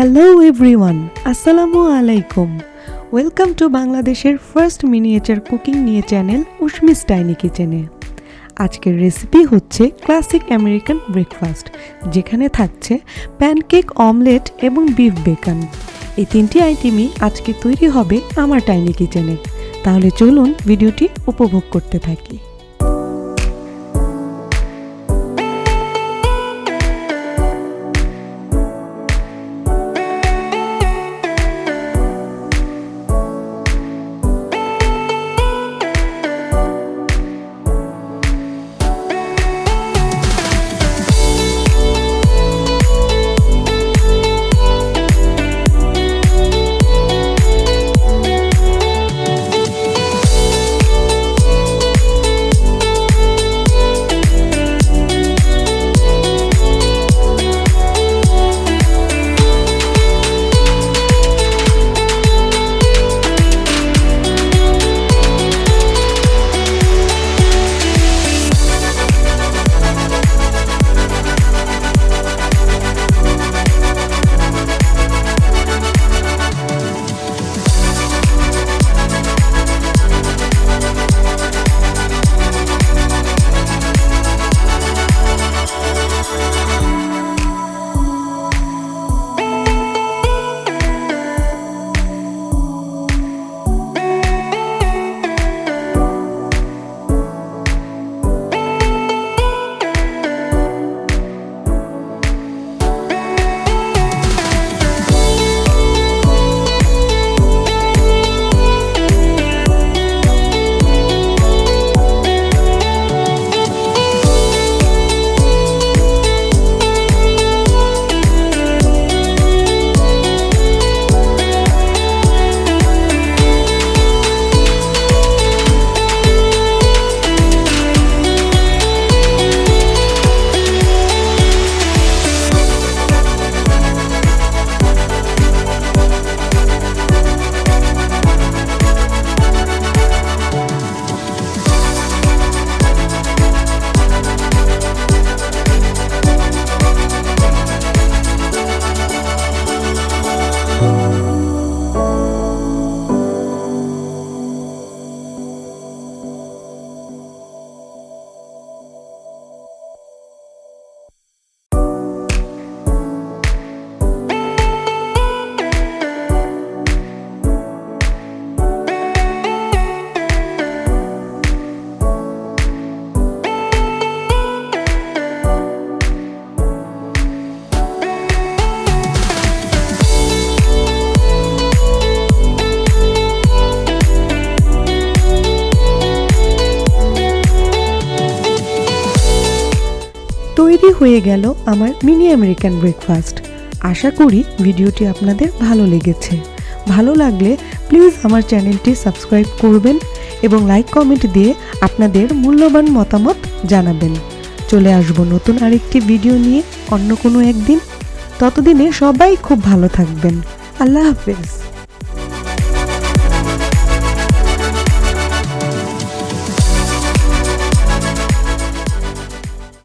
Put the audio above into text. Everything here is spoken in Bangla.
Hello everyone, Assalamu alaikum. Welcome to বাংলাদেশের ফার্স্ট মিনিয়েচার কুকিং নিয়ে চ্যানেল উশমিস টাইনি কিচেনে। আজকের রেসিপি হচ্ছে ক্লাসিক আমেরিকান ব্রেকফাস্ট, যেখানে থাকছে প্যানকেক, অমলেট এবং বিফ বেকন। এই তিনটি আইটেমই আজকে তৈরি হবে আমার টাইনি কিচেনে। তাহলে চলুন ভিডিওটি উপভোগ করতে থাকি। তৈরি হয়ে গেল আমার মিনি আমেরিকান ব্রেকফাস্ট। আশা করি ভিডিওটি আপনাদের ভালো লেগেছে। ভালো লাগলে প্লিজ আমার চ্যানেলটি সাবস্ক্রাইব করবেন এবং লাইক কমেন্ট দিয়ে আপনাদের মূল্যবান মতামত জানাবেন। চলে আসব নতুন আরেকটি ভিডিও নিয়ে অন্য কোনো একদিন। ততদিনে সবাই খুব ভালো থাকবেন। আল্লাহ হাফেজ।